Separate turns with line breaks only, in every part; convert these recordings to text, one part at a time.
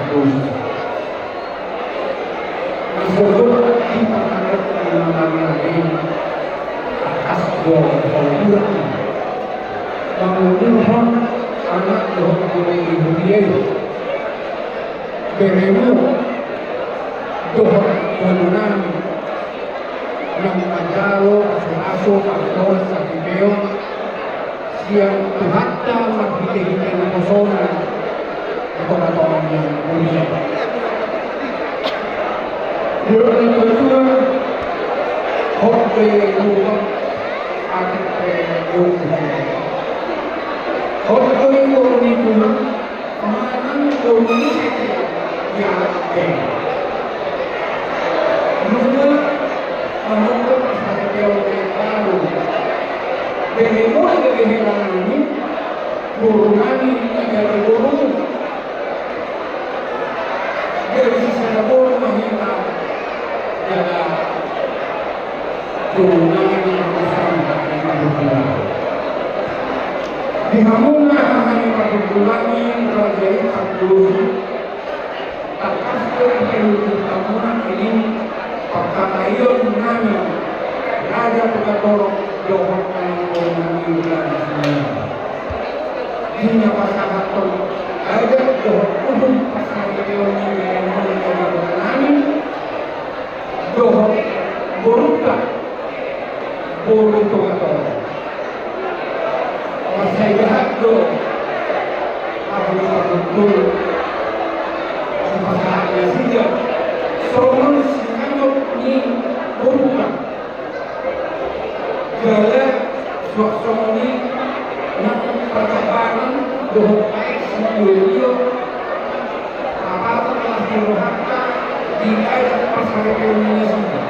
terus. Disebut di paket lagi atas dua bulan. Kemudian anak dua bulan ibu dia beremu dua bulan yang majalo aso aktor sakiteo siang tuhata maghihintay na persona ito ang pulisya. Yun ang kultura hope lupang ating yung hope yung nito pangalan yung yate. Mula ang sakiteo ng tao dari mulai dari kehilangan ini, burungan ini dari burung, dari sisi burung menghina, ada burungan yang besar dari burung. Di hamuna hanya pada bulan ini terjadi abdul, atas kehidupan hamuna ini, pakaian nami, raja pengatur Dohon ang bulan ini pasangan pun ada dohon pasangan teori yang mengenai dohon berupa atau masih jahat do apa betul pasangan saja soal sinano ni berupa jalan suasana ini nak perkembangan dohong studio apa telah dirohaka di ayat pasal Indonesia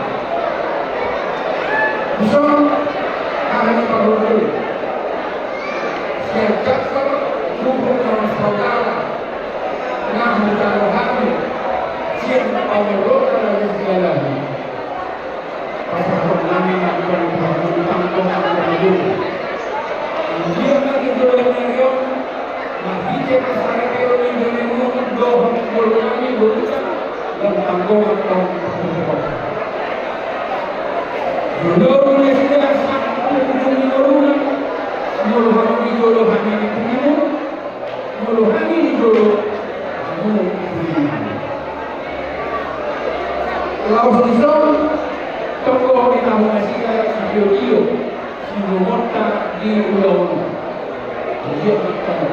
bisa kami perlu sejak hubung dengan saudara namun kalau kami siap Allah dari segalanya pasal kami nak dia lagi berlari, masih pasal teori dengan dohong berlari berusaha dan tanggung jawab. Jodoh sudah satu jodoh, jodoh ini jodoh hanya di timur, jodoh hanya di jodoh. Laut Islam, tokoh di tahun Asia Video Sinumota di Ulawan dia berkata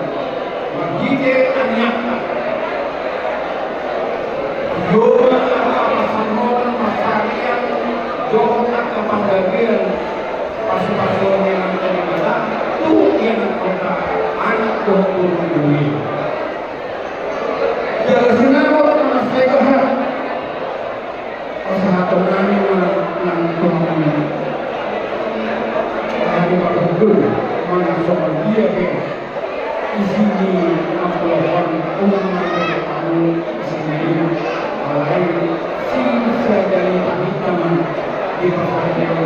magiging anak yoga pasangan masarian yoga kepandagian pasu-pasu yang terlibat itu yang kota anak dohong dunia jalan sinawat dengan sekolah kesehatan kami yang dohong mana soal dia ke sini ampun umum kamu sini alai sisa dari hitam di pasar yang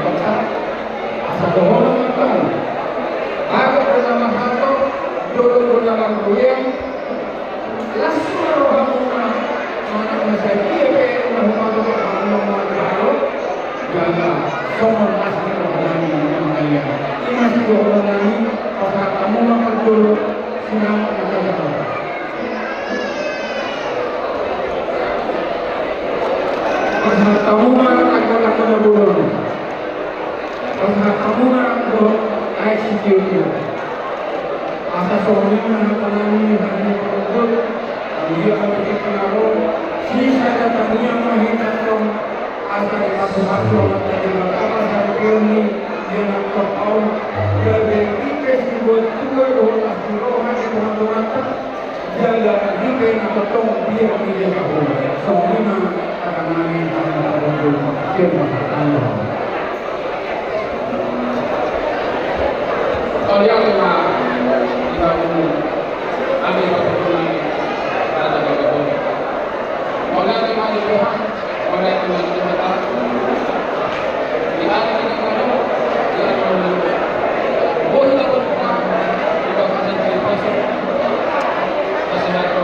kota satu orang tahu agak bersama satu jodoh bersama goyang langsung orang mana saya dia ke rumah kamu jaga soal asli orang yang masih orang lain, apakah kamu makan dulu senang atau tidak? Apakah kamu makan atau dulu? Apakah kamu makan air sedikit? Asal suaminya menangani hanya perut, dia harus dikenal. Sisa datangnya mahitkan asal aku dari apa saya ini. Yang tahu dari festival juga orang Eropa yang orang jaga di kena potong dia dia tahu semua akan main dalam film Allah. Kalau yang lima kita ambil pertemuan ada beberapa. Oleh lima di Tuhan, oleh Tuhan kita di hari ini kalau boleh dapat kita kasih pasal kasih harga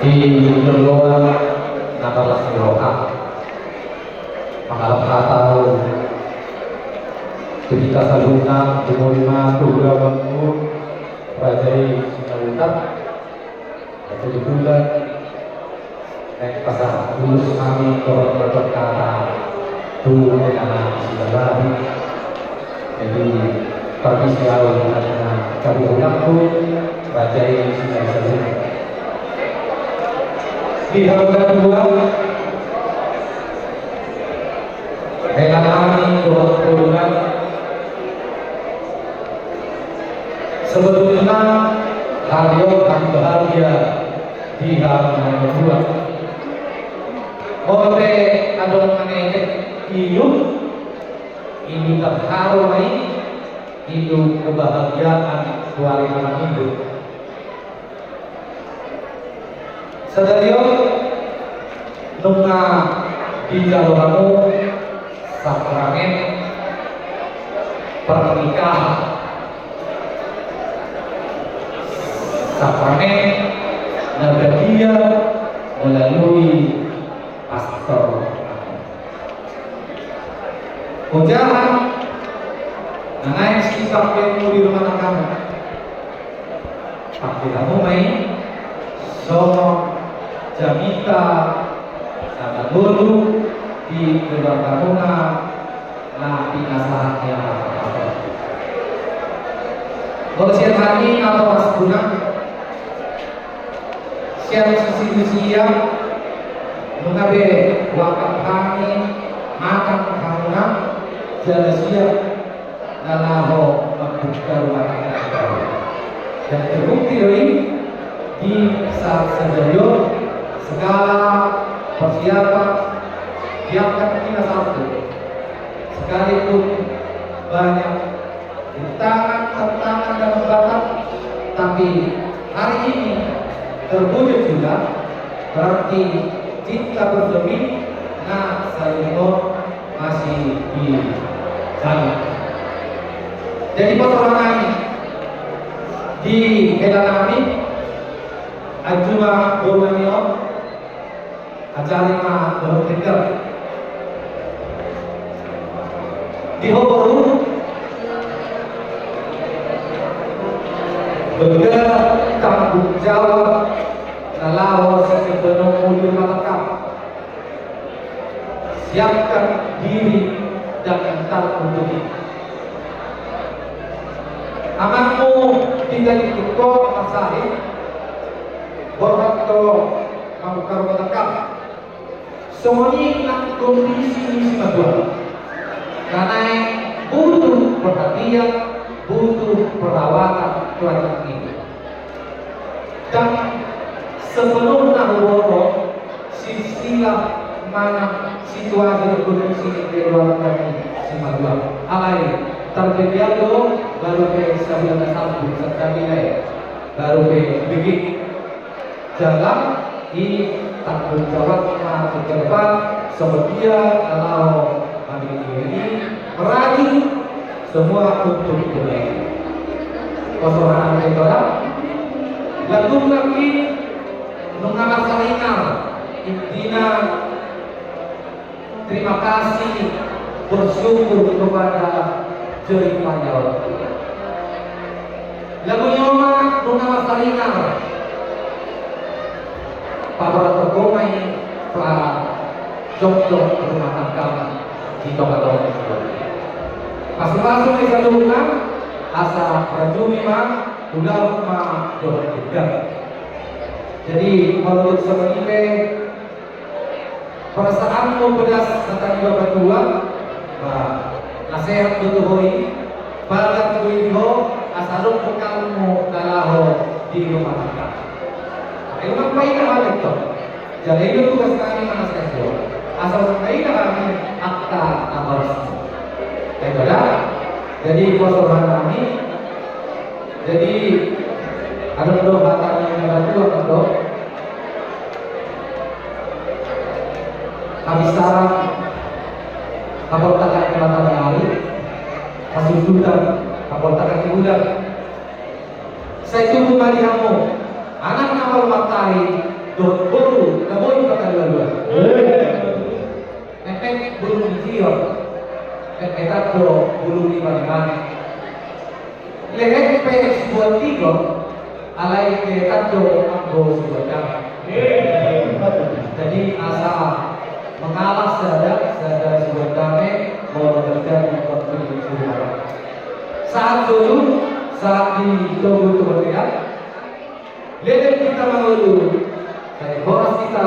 di luar nabalas siroka mengharap tahu ketika salungan dimulima programmu Rajai Sinawutan atau di bulan naik pasang lulus kami turun berkata dulu dengan silabahi jadi permisi awal dengan kabulkanku Rajai Sinawutan di halaman kedua Helan kami turun sebetulnya radio kami bahagia di halaman kedua oleh adon maneh hidup ini terharu hidup kebahagiaan keluarga hidup Sadario nunga di jaluramu sakramen pernikahan sakramen nabadia melalui pastor Ujaran naik sikap yang di rumah kamu tapi kamu main sono jamita sama guru di gerbang kamuna na pinasahatnya kalau siang hari atau pas guna siang sisi siang mengabe wakaf kami makan kamuna jalan siang nalaho membuka rumah tangga dan terbukti dari di saat sejauh segala persiapan diangkat kita satu sekalipun banyak tantangan dan hambatan tapi hari ini terwujud juga berarti kita berlebih nah salino masih di jalan jadi persoalan di Helanami Ajuma Domanio Ajarima Domanio di Hoboru berbeda tanggung jawab nalaho sepenuh mulia lengkap siapkan diri dan mental untuk itu amanmu tidak ikut masalah Borhato membuka rumah lengkap semuanya kondisi madura karena butuh perhatian butuh perawatan keluarga ini dan sepenuhnya hubungan silsilah mana situasi kondisi keluarga ini si madura alai terjadi baru ke sebulan satu sekali baru ke begitu jalan di tanggung jawab maju ke depan sepertinya kalau hari ini meraih semua untuk dunia kosongan itu lalu lagi mengalah salingan intinya terima kasih bersyukur kepada Jeri Panjal lagu nyoma mengalah salingan para tergomai para jok-jok rumah tangga di tempat-tempat tersebut. Masing-masing mereka dulukan asa prajumi mah udah mah juga. Jadi menurut sebenarnya perasaanmu pedas tentang bapak tua, nasihat betul bagat kuiho asalum pekalmu dalaho di rumah tangga. Memang baik hal itu. Jadi itu tugas kami menasihati. Asal baik kami akta amal. Jadi persoalan kami. Jadi ada dua batang yang ada dua habis sarang kapal takkan kelatan hari masih sudah kapal takkan diulang. Saya tunggu bagi kamu. Anak awal matahari Don Bolu, namoy pa kaluluwa. Nepek bulong iyon, etatlo bulong liman-liman. Lehet PX buat tiga, alay etatlo ang go sudah. Jadi asa mengalah sada sudah kami mau terjadi konflik sudah. Saat dulu, saat di Togo Kementerian, leher kita mengeluh. Dari boras kita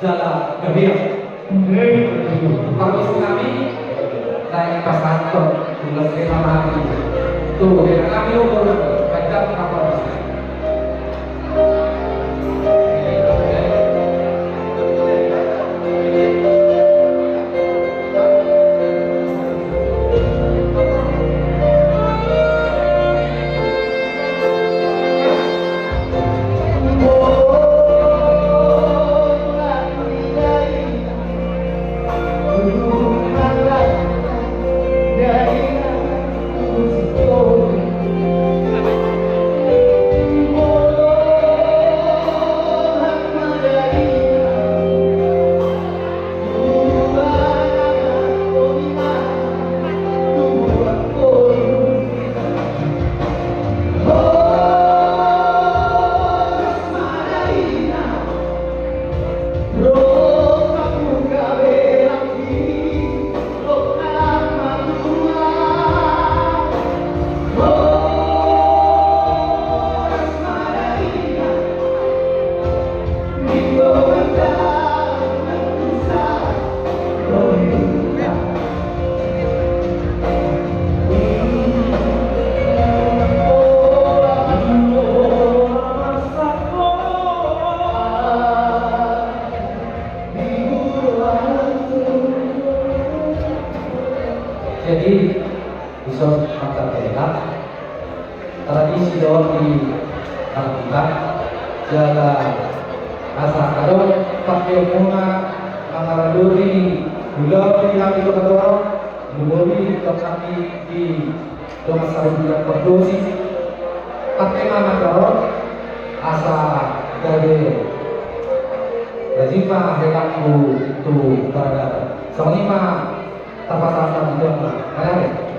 jalan gembira. Kami kami naik pas kantor tugas lima hari. Tuh, dengan kami umur kadang apa sih? Jadi bisa makan enak tradisi doang di lakukan jaga asa kado pakai bunga mangaraduri gula yang itu kedua bumbu kami di rumah sarjana produksi pakai mana dorong asa dari Rajima hekanku tu pada sama tanpa itu ada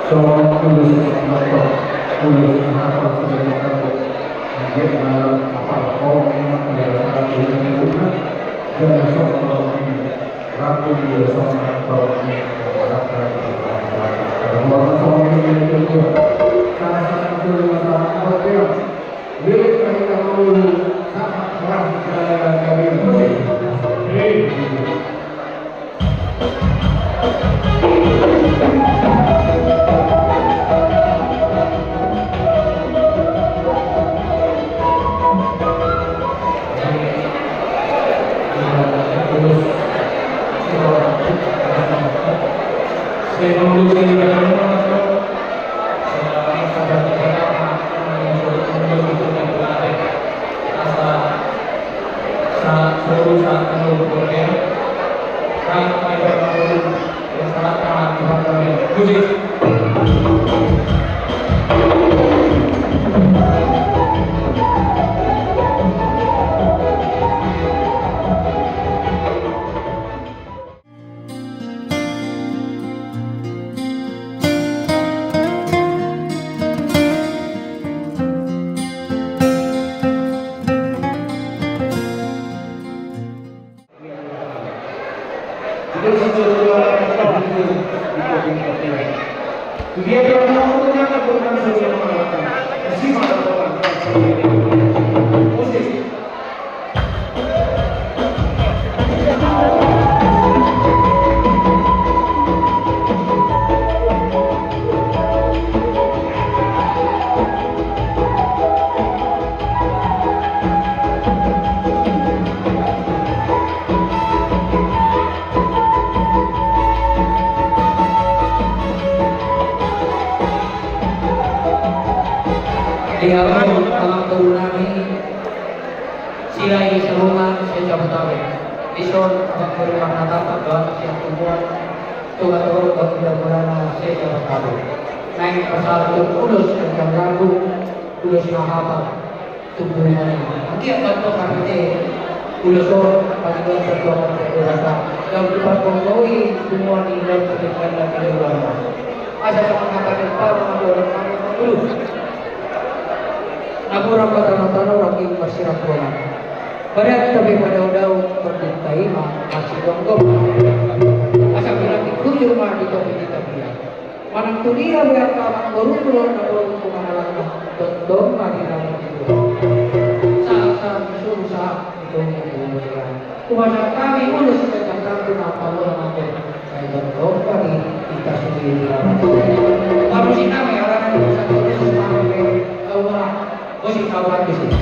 So, tulus atau tulus apa sebenarnya mungkin apa kau memang adalah ini juga dan soal ragu dia soal atau orang soal ini itu salah satu masalah dia milik mereka dulu sangat keras dari musik. Dia berlaku ternyata bukan saja mengatakan sifat atau musik.
Di awal alam turunami silai salungan saya cabutawe ison abang berumah natap agak siang tumbuhan tugas-tugas tidak berana saya cabutawe naik pasal ulus dan ragu ulus nahapa tumbuhan nanti akan tuh kami ulus panggilan perjuangan berasa dan berpakoi semua nilai pendidikan dan keluarga ada yang mengatakan para orang kami ulus Aku orang tanah-tanah orang yang bersirat bola. Pada tapi pada daun berdintai masih dongkong. Asal bilang dikujur mah di topi kita dia. Manang tu dia biar kawan baru atau kemana dong mah di dalam itu. Saat susah itu kemudian. Kuasa kami ulus tentang pun apa orang apa kayak dong kami kita sendiri. Harus kita orang yang bisa terus sampai orang musik kawan di sini.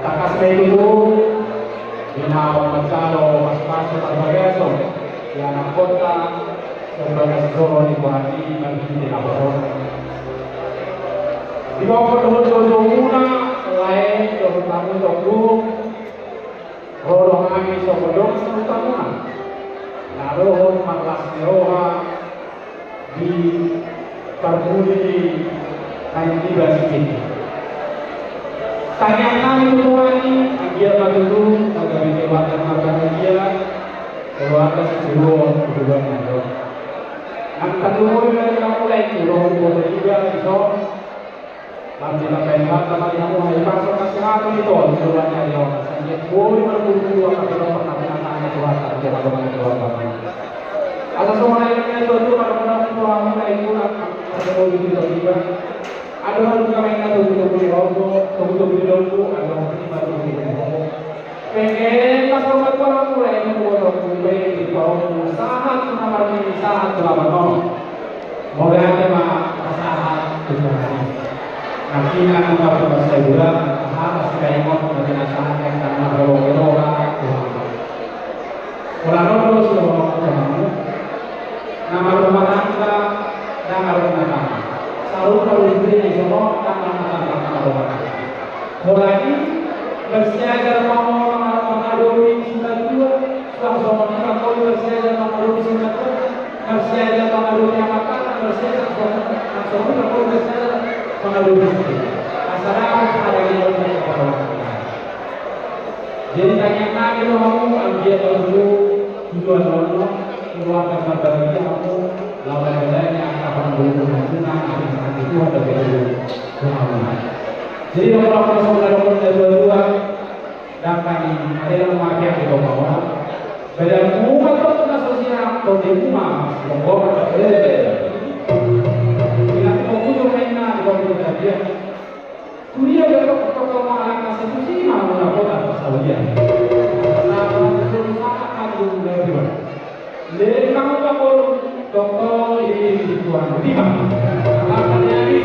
Takas itu Binawa Magsalo Paspaso Tarbageso yang kota sebagai Solo di Buhati dan di Laboro. Di bawah kedua muna lain terutama untuk Rodong Ami Sobodong terutama Narohon Maglas Neroha di Parbudi Kain Tiba Sikini. Tanya kami tuani, dia batu agar dikewatan makan dia, keluarga sebelum hubungan itu. Angkat dulu dari kamu lagi, roh boleh juga itu. Nanti lakukan sama kamu hari pasok kesehatan itu, keluarnya dia. Sanjat boleh berburu apa kalau pernah menanya Tuhan atau dengan Tuhan. Atas semua yang itu kalau pernah Tuhan itu ada boleh juga. Ada orang juga yang ada untuk beli logo, ada orang yang baru beli logo. Pengen pasal orang mulai membuat beli di bawah sangat menamar ini sangat lama. Mulai ada masalah dengan nanti akan dapat bahasa juga harus kayak mau dengan sangat yang karena kalau orang terus kamu nama rumah tangga nama rumah tangga. Selalu kalau diberi semua tangan mulai bersiaga mau mengadui cinta dua langsung menikah kau bersiaga mengadui cinta dua bersiaga mengadui yang makan bersiaga langsung menikah kau bersiaga mengadui cinta asalnya ada yang lebih jadi tanya lagi kamu ambil dulu tujuan dulu keluarga berbagi kamu lawan bedanya akan berhubungan itu ada beda pemahaman. Jadi nomor nomor dua dapat ada yang memakai di bawah. Beda rumah itu sudah sosial atau di rumah membawa beda. Bila kita butuh mainan di bawah dia, kuliah berapa kalau malah kasih itu sih mau lakukan Saudi. Nah, kalau sangat agung dari mana? Jadi kamu kalau toko ini Tuhan lima alasannya ini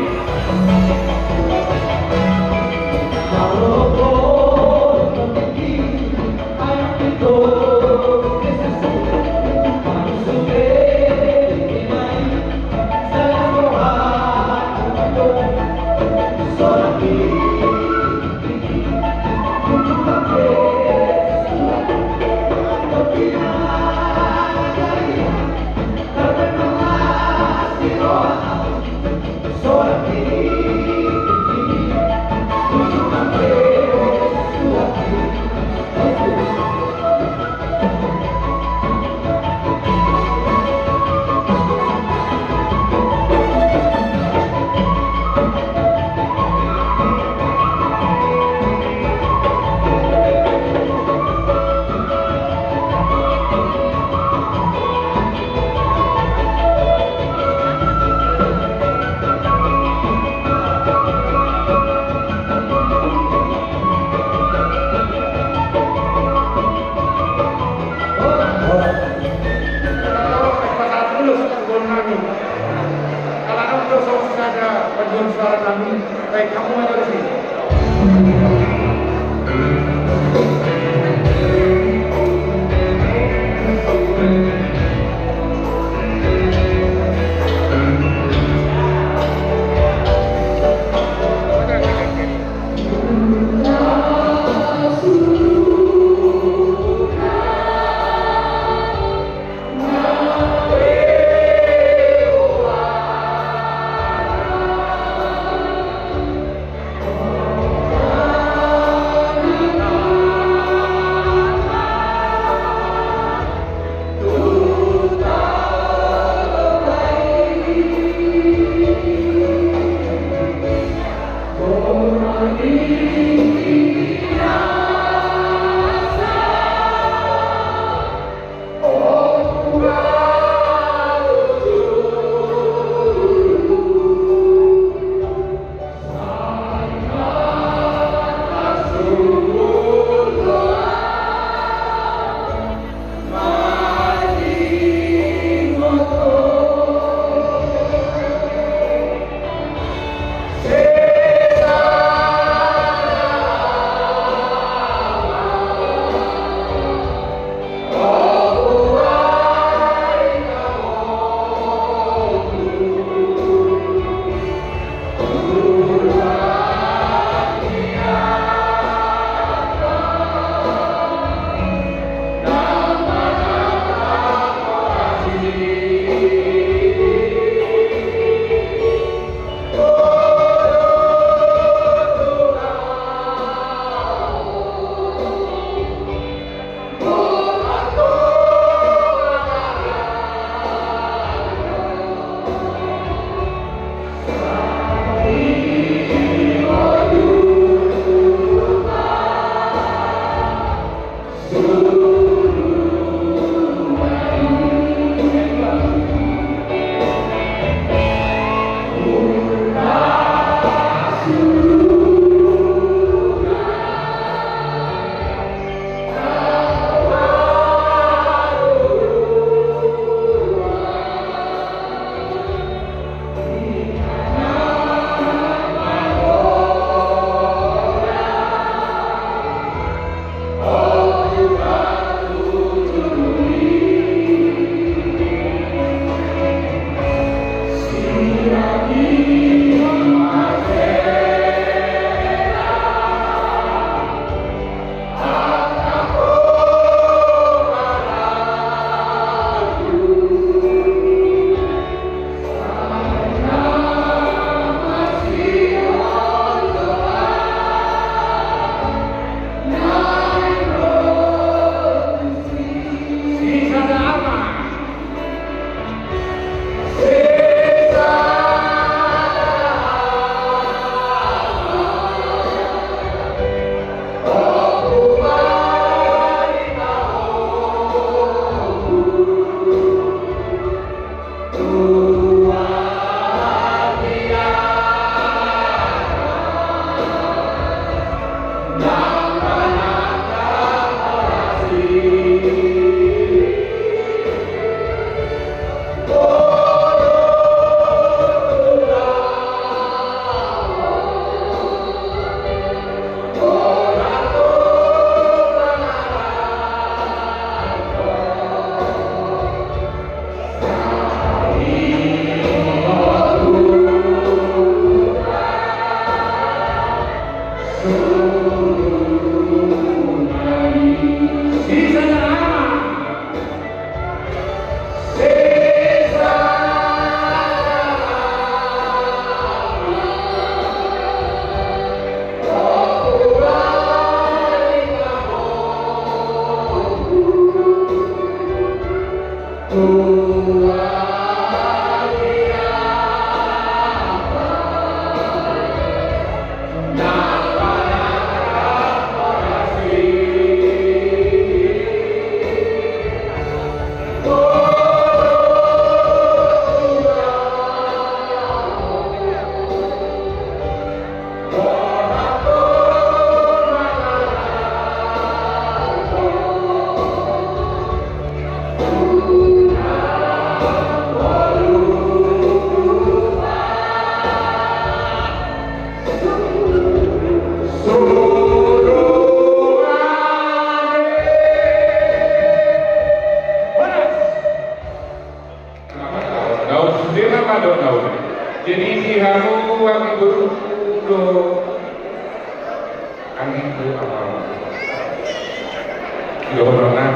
Yohanan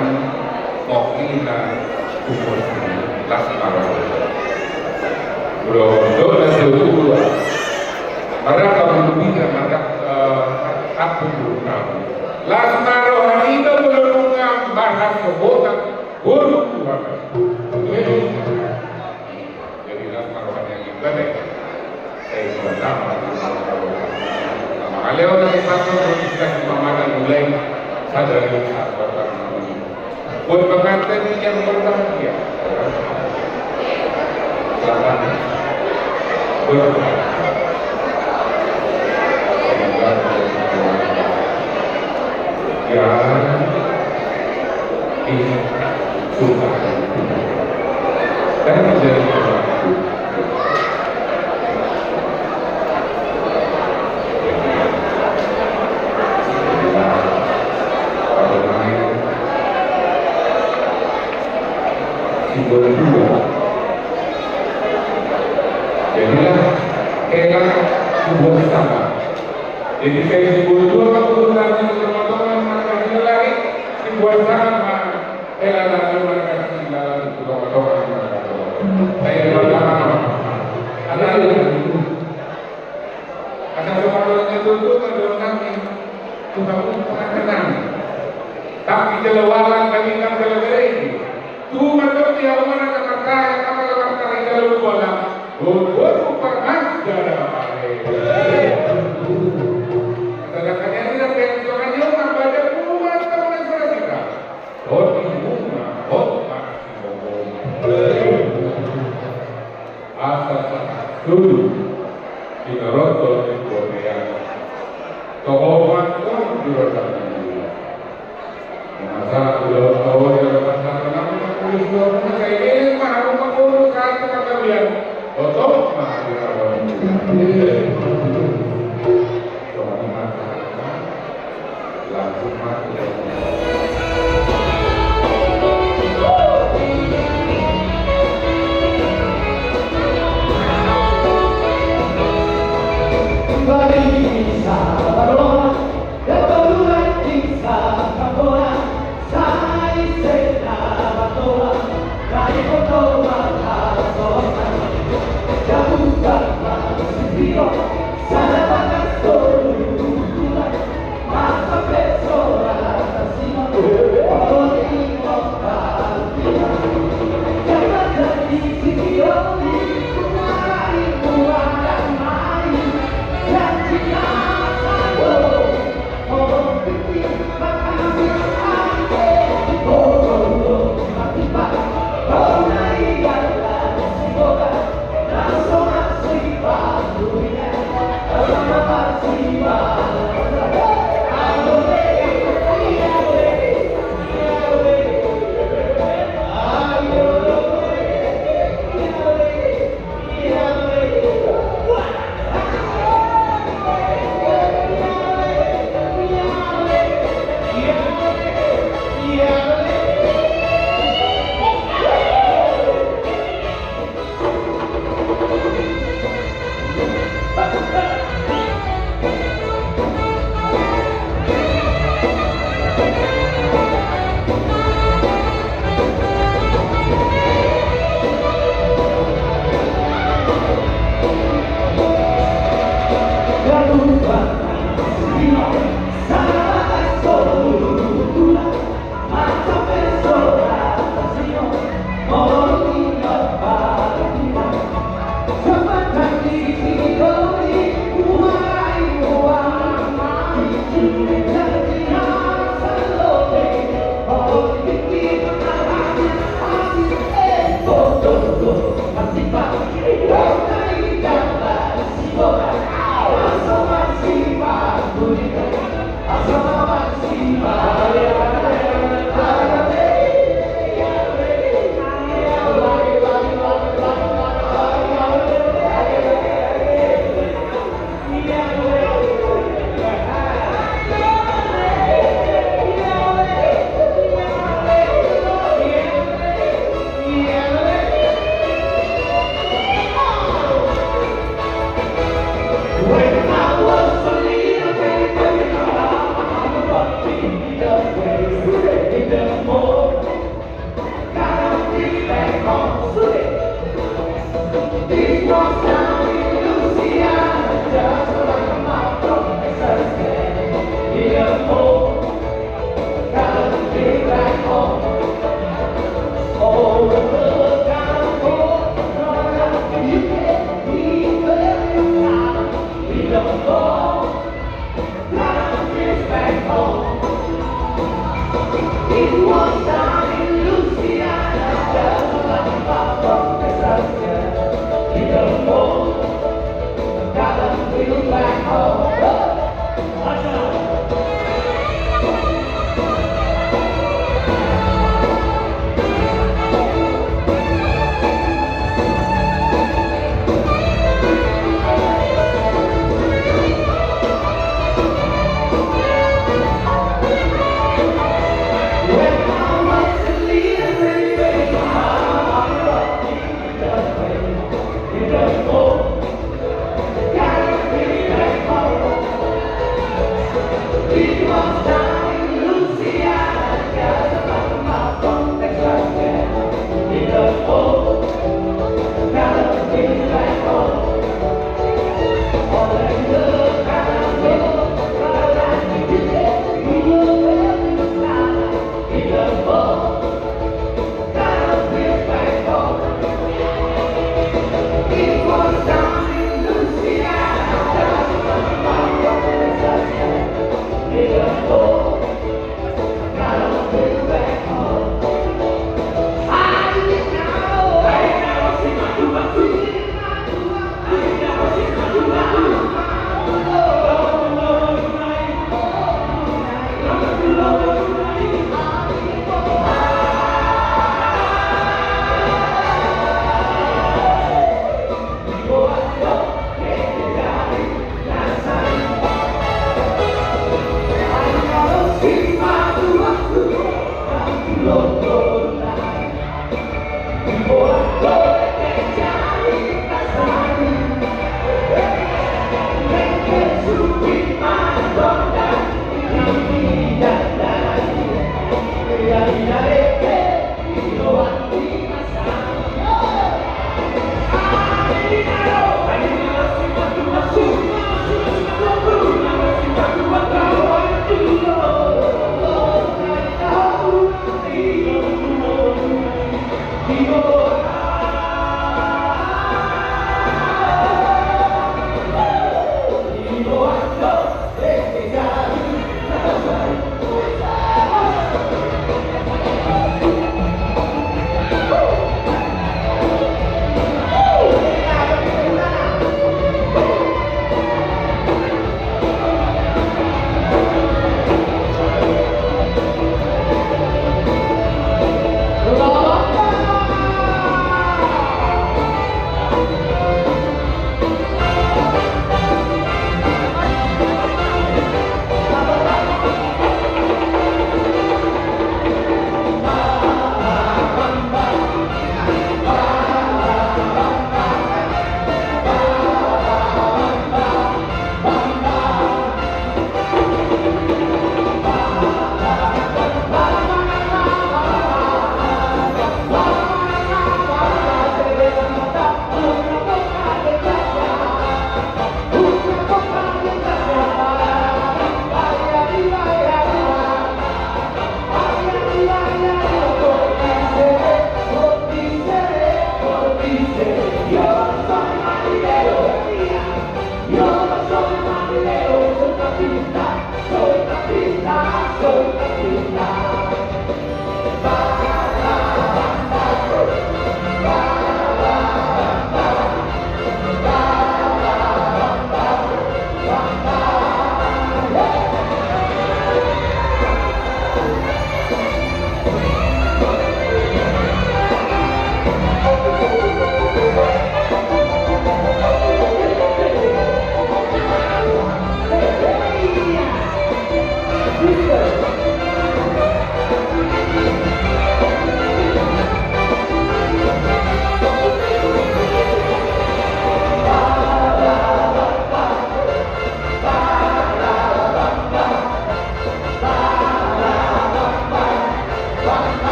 Mokina Kumur Lasmara Bro, doa seluruh mereka berbina mereka aku kamu Lasmara hari itu belum bahas kebotan buruk Tuhan jadi Lasmara yang ibadah saya pertama kalau orang itu berbicara pemahaman mulai sadar buat pengantin yang berbahagia selamat berbahagia ya ini suka dan menjadi simbol dua jadilah elang simbol sama jadi kayak simbol dua kalau urutannya teman-teman mereka lagi simbol sama elang dan mereka tinggal teman-teman saya berdoa ada seorang itu mendoakan kami Tuhan pernah tenang tapi jelawalan kami kan ini Tuhan itu yang mana kata yang kalau bola, bola pernah jalan apa? Kata-katanya tidak pengen orang baca Tuhan teman kita. Oh bunga, oh asal dulu kita rotor di Korea. Tokoman pun juga masa udah tahu ya masa kenapa tulis dua saya ini mah aku satu kata dia otot mah dia orang langsung mati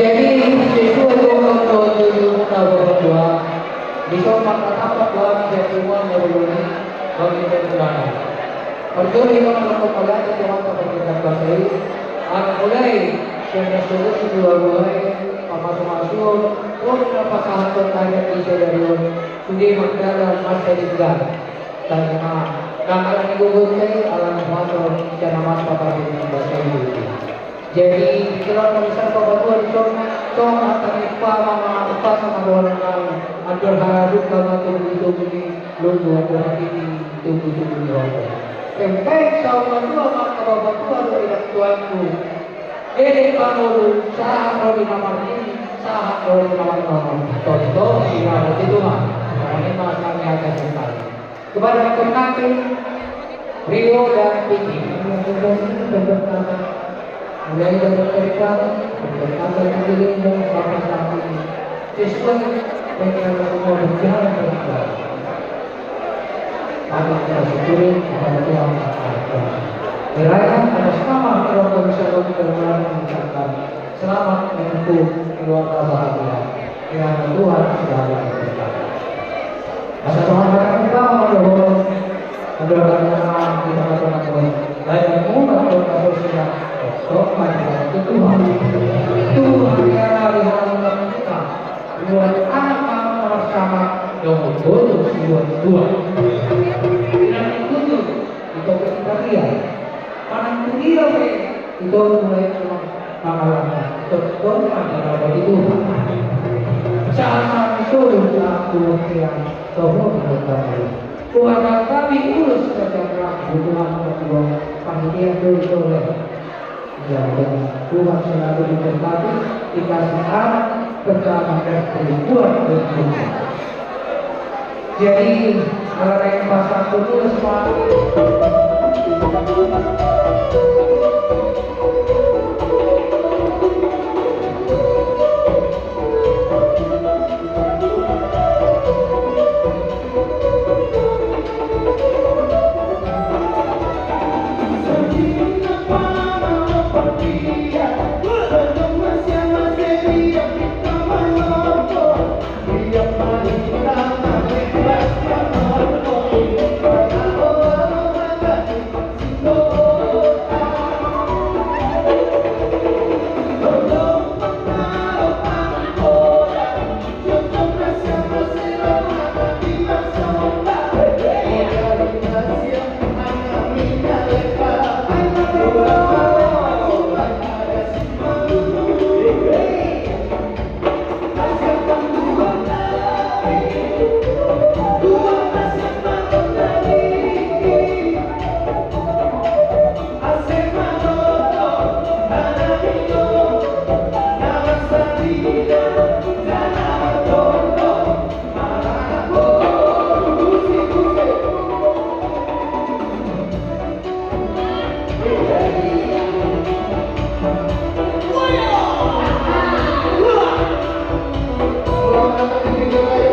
Jadi sesuai dengan tujuan berdua, bisa mengatakan bahwa semua melalui bagi perubahan. Pertama kita melakukan kegiatan pemerintah Bali, mulai dari seluruh mulai masuk-masuk, terus pasangan terkait di Serion, sudah mengenal masa juga dan kamar itu boleh alam masuk jangan masuk pada bahasa itu. Jadi kalau misal kebetulan cong akan apa sama orang agar harus kalau tunggu ini lulu atau ini tunggu orang. Sampai sama tu akan kebetulan dari tuanku. Ini kamu sah kalau di kamar ini sah kalau di kamar kamu. Contoh tidak itu mah. Ini masalah yang akan sekali. Kepada penanti Rio dan Piki mulai dari mereka berkata diri dan sama-sama sesuai dengan semua berjalan dengan kami kita syukuri kepada Tuhan Dirayakan atas nama keluarga besar Keluarga mengucapkan selamat menempuh keluarga bahagia kiranya Tuhan selalu memberkati. Masa Tuhan kita mendoakan mendoakan kita mendoakan dan mengucapkan doa sosial. So, my God,
itu hari-hari kita buat anak-anak sama yang bodoh dua-dua. Tidak itu ketika dia orang dia itu mulai pengalaman itu adalah itu saat itu aku yang tahu tentang keluarga kami urus kerja kebutuhan kedua panitia itu dan Tuhan selalu diberkati dikasih anak bersama dan berbuat bersama. Jadi kalau yang pasal itu semua
Selamat datang di